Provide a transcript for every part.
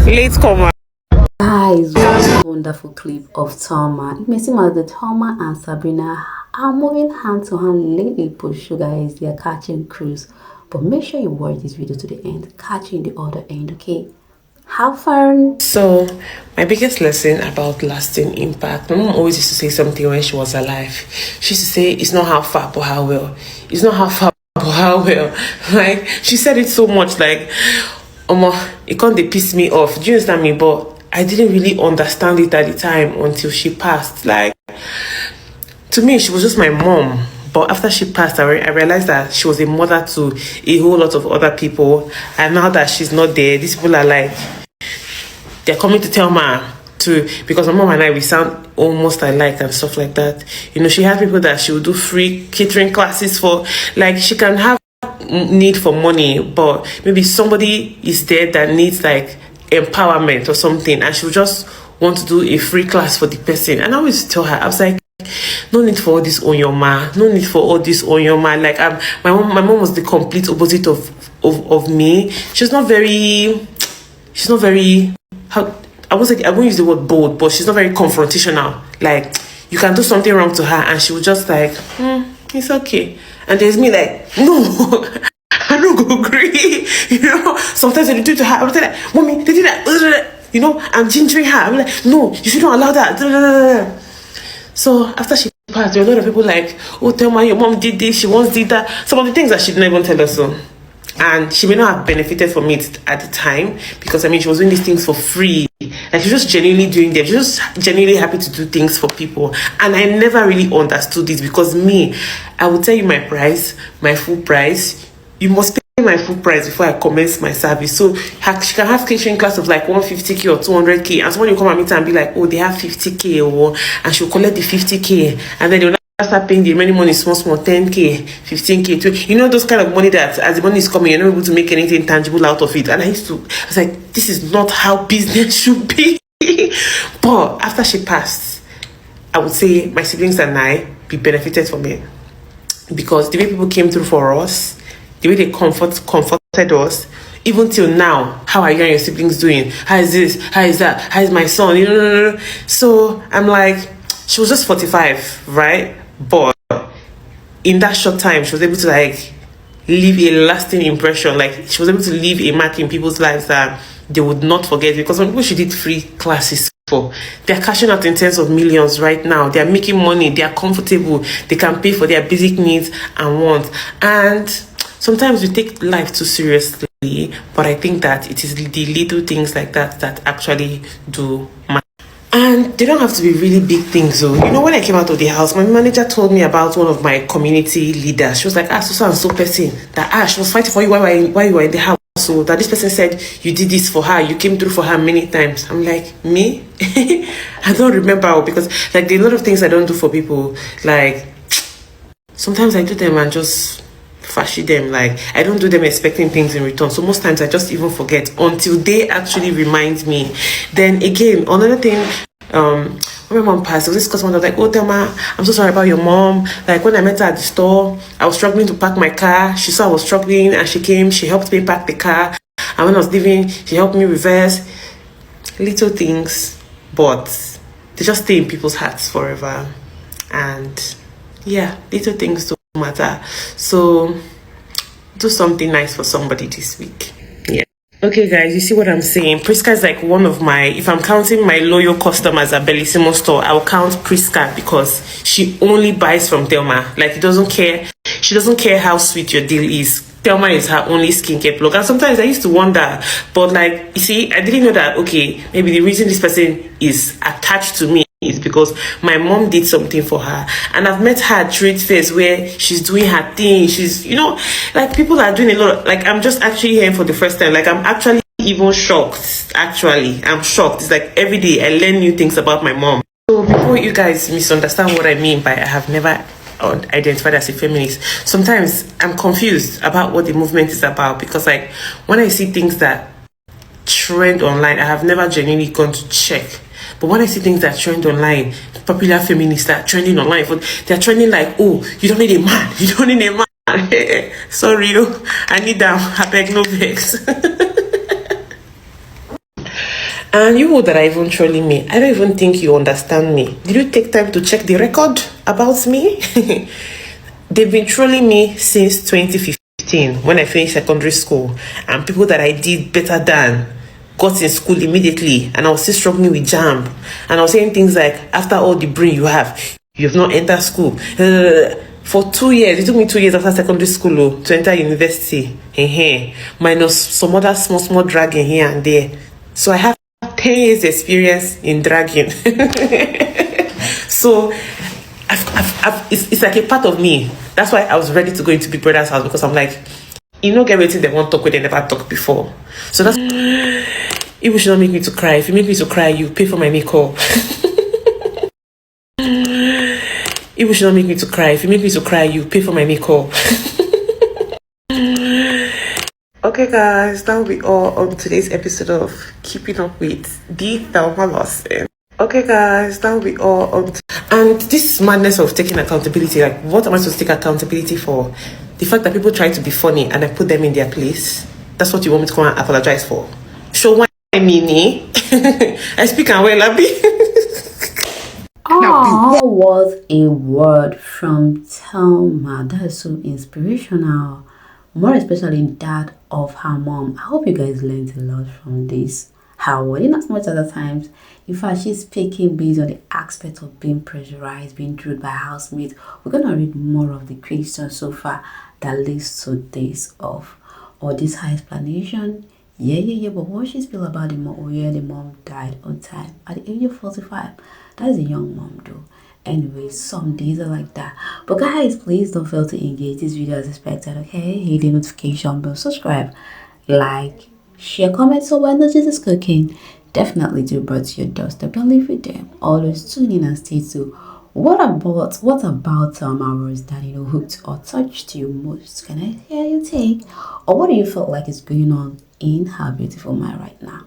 Late comer. Guys, what a wonderful clip of Thelma. It may seem as the Thelma and Sabrina are moving hand to hand lately, but sugar is they are catching cruise. But make sure you watch this video to the end, catching the other end, okay? Have fun. So, my biggest lesson about lasting impact. My mom always used to say something when she was alive. She used to say, it's not how far, but how well. It's not how far, but how well. Like, she said it so much, like, it can't piss me off. Do you understand me? But I didn't really understand it at the time until she passed. Like, to me, she was just my mom. But after she passed, I realized that she was a mother to a whole lot of other people. And now that she's not there, these people are like, they're coming to tell me to, because my mom and I, we sound almost alike and stuff like that. You know, she has people that she will do free catering classes for. Like, she can have need for money, but maybe somebody is there that needs like empowerment or something, and she will just want to do a free class for the person. And I always tell her, I was like, no need for all this on your ma, no need for all this on your ma. Like, my mom was the complete opposite of me. She's not very how I won't use the word bold, but she's not very confrontational. Like, you can do something wrong to her and she will just like, it's okay. And there's me like, no, I don't go agree. You know, sometimes when they do it to her, I would say like, mommy, they did that. You know, I'm gingering her. I'm like, no, you shouldn't allow that. So after she passed, there were a lot of people like, oh, Thelma, your mom did this, she once did that. Some of the things that she didn't even tell us so. And she may not have benefited from it at the time, because I mean, she was doing these things for free. Like, she was just genuinely doing them. She was just genuinely happy to do things for people. And I never really understood this, because me, I will tell you my price, my full price. You must pay my full price before I commence my service. So she can have catering class of like 150k or 200k, and someone will come and meet her and be like, oh, they have 50k, and she'll collect the 50k, and then they'll start paying the remaining money small, 10k, 15k, 20. You know, those kind of money that as the money is coming, you're not able to make anything tangible out of it. And I was like, this is not how business should be. But after she passed, I would say my siblings and I, we benefited from it, because the way people came through for us, the way they comforted us, even till now, how are you and your siblings doing? How is this? How is that? How is my son? You know. So I'm like, she was just 45, right? But in that short time, she was able to like leave a lasting impression. Like, she was able to leave a mark in people's lives that they would not forget. Because some people she did free classes for, they're cashing out in tens of millions right now. They're making money. They are comfortable. They can pay for their basic needs and wants. And sometimes we take life too seriously, but I think that it is the little things like that that actually do matter. And they don't have to be really big things, though. You know, when I came out of the house, my manager told me about one of my community leaders. She was like, so and so person, that she was fighting for you while you were in the house. So that this person said you did this for her, you came through for her many times. I'm like, me? I don't remember, because like there are a lot of things I don't do for people. Like, sometimes I do them and just fashy them. Like, I don't do them expecting things in return. So most times I just even forget until they actually remind me. Then again, another thing, when my mom passed, there was this customer that was like, oh, Thelma, I'm so sorry about your mom. Like, when I met her at the store, I was struggling to park my car. She saw I was struggling and she came, she helped me park the car. And when I was leaving, she helped me reverse. Little things, but they just stay in people's hearts forever. And yeah, little things don't matter. So do something nice for somebody this week. Yeah. Okay, guys, you see what I'm saying? Priska is like one of my, if I'm counting my loyal customers at Bellissimo store, I'll count Priska, because she only buys from Thelma. Like, she doesn't care how sweet your deal is. Thelma is her only skincare plug. And sometimes I used to wonder, but like, you see, I didn't know that, okay, maybe the reason this person is attached to me is because my mom did something for her. And I've met her at trade fairs where she's doing her thing. She's, you know, like, people are doing a lot. Like, I'm just actually hearing for the first time. Like, I'm actually even shocked. Actually, I'm shocked. It's like every day I learn new things about my mom. So before you guys misunderstand what I mean by I have never identified as a feminist, sometimes I'm confused about what the movement is about, because like when I see things that trend online, I have never genuinely gone to check. But when I see things that trend online, popular feminists that are trending online, they're trending like, oh, you don't need a man, you don't need a man. Sorry, I need them. I beg no vex. And you that are even trolling me, I don't even think you understand me. Did you take time to check the record about me? They've been trolling me since 2015 when I finished secondary school, and people that I did better than got in school immediately, and I was still struggling with JAMB, and I was saying things like, after all the brain you have not entered school. For 2 years, it took me 2 years after secondary school to enter university, minus some other small dragging here and there. So I have 10 years experience in dragging. So it's like a part of me. That's why I was ready to go into Big Brother's house, because I'm like, you know, get everything they want to talk with, they never talk before. So that's, you should not make me to cry. If you make me to cry, you pay for my makeup. You should not make me to cry. If you make me to cry, you pay for my makeup. Okay, guys, that will be all on today's episode of Keeping Up with the Thelma Lawson. Okay, guys, that will be all on. And this madness of taking accountability, like, what am I supposed to take accountability for? The fact that people try to be funny and I put them in their place. That's what you want me to come and apologize for? Show one mini. I speak and well, Abby. Oh, what a word from Thelma. That is so inspirational. More especially that of her mom. I hope you guys learned a lot from this. Her word, in as much other times. In fact, she's speaking based on the aspect of being pressurized, being drilled by housemates. We're gonna read more of the questions so far that leads to this of or this high explanation. Yeah. But what she feel about the mom? Oh yeah, the mom died on time at the age of 45. That's a young mom though. Anyway, some days are like that. But guys, please don't fail to engage this video as expected. Okay, hit the notification bell, subscribe, like, share, comment. So when the Jesus cooking, definitely do brought to your doorstep. Don't leave with them. Always tune in and stay tuned. What about hours that hooked or touched you most? Can I hear your take? Or what do you feel like is going on in her beautiful mind right now?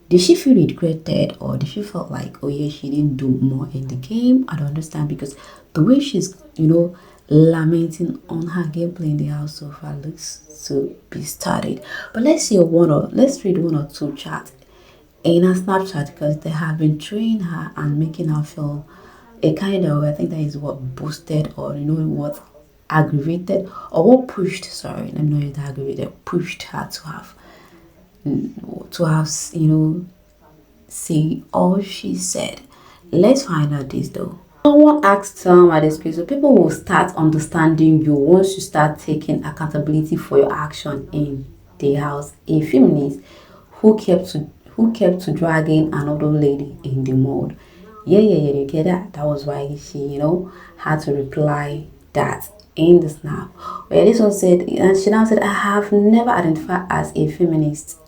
Did she feel regretted, or did she feel like, oh yeah, she didn't do more in the game? I don't understand, because the way she's lamenting on her gameplay in the house so far looks to be started. But let's read one or two chats in her Snapchat, because they have been training her and making her feel a kind of, I think that is what boosted, or what aggravated, or what pushed, sorry, let me know if aggravated, pushed her to have say all she said. Let's find out this though. Someone asked Thelma this question. People will start understanding you once you start taking accountability for your action in the house. A feminist who kept to dragging another lady in the mud. Yeah, you get that? That was why she, had to reply that in the snap. Where this one said, and she now said, I have never identified as a feminist.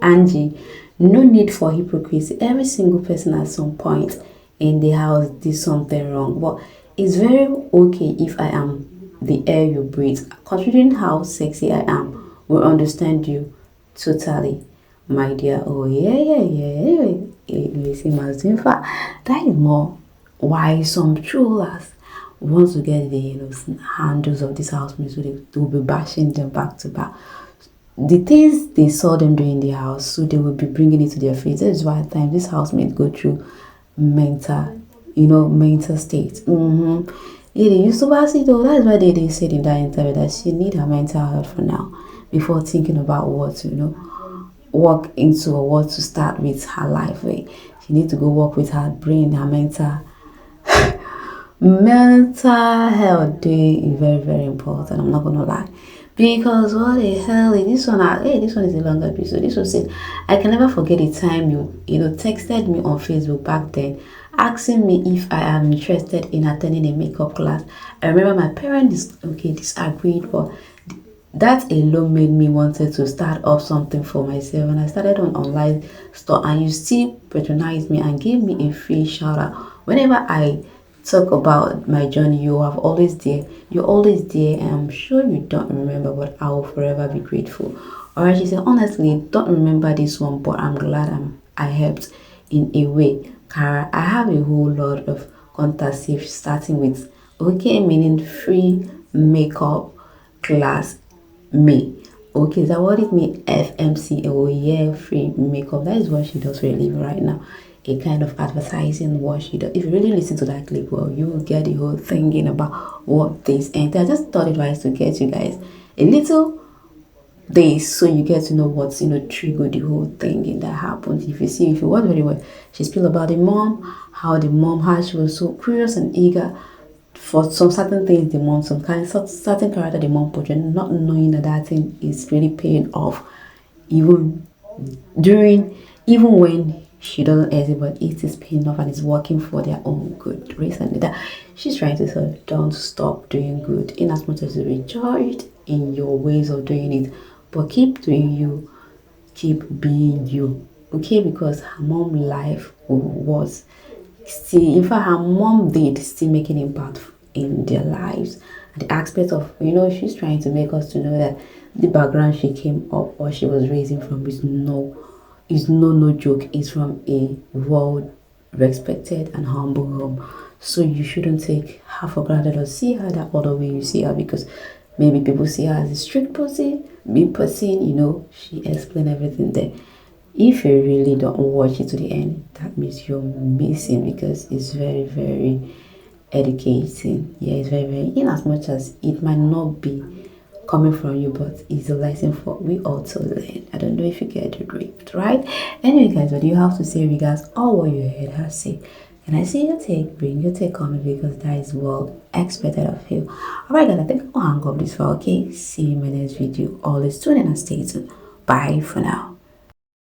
Angie, no need for hypocrisy. Every single person at some point in the house did something wrong. But it's very okay if I am the air you breathe. Considering how sexy I am, will understand you totally, my dear. Oh yeah. In fact, that is more why some trollers want to get the handles of this housemates, so they will be bashing them back to back. The things they saw them doing in the house, so they will be bringing it to their face. That is why at times this housemates go through mental state. Yeah, they used to pass it though. That is why they said in that interview that she need her mental health for now before thinking about what to walk into or what to start with her life with. She need to go work with her brain, her mental health day is very, very important. I'm not gonna lie. Because what the hell is this one? This one is a longer episode. This one said, I can never forget the time you texted me on Facebook back then, asking me if I am interested in attending a makeup class. I remember my parents disagreed, but that alone made me wanted to start off something for myself. And I started on online store, and you still patronized me and gave me a free shout out. Whenever I talk about my journey, you're always there, and I'm sure you don't remember, but I will forever be grateful. Alright, she said, honestly, don't remember this one, but I'm glad I helped in a way. Kara, I have a whole lot of contacts, starting with meaning free makeup class me. Okay, is that what it means? FMC. Oh yeah, free makeup. That is what she does for a living right now. A kind of advertising what she does. If you really listen to that clip, well, you will get the whole thinking about what this and I just thought it was to get you guys a little this so you get to know what's triggered the whole thing that happened. If you watch very well, she spilled about the mom, how she was so curious and eager for some certain things the mom, certain character the mom portrayed, not knowing that thing is really paying off even when she doesn't hesitate, but it is paying off and it's working for their own good. Recently that she's trying to say, don't stop doing good in as much as you rejoiced in your ways of doing it, but keep doing you, keep being you, okay? Because her mom life was still, in fact her mom did still make an impact in their lives. And the aspect of she's trying to make us to know that the background she came up or she was raising from is no joke. It's from a well respected and humble home, so you shouldn't take her for granted or see her that other way you see her, because maybe people see her as a strict person, she explained everything there. If you really don't watch it to the end, that means you're missing, because it's very, very educating. Yeah, it's very, very, in as much as it might not be coming from you, but it's a lesson for we all to learn. I don't know if you get the drift, right? Anyway guys, what do you have to say regards all what you heard her say? And I see your take, bring your take on it, because that is well expected of you. Alright guys, I think I'll hang up this file, okay? See you in my next video. Always tune in and stay tuned. Bye for now.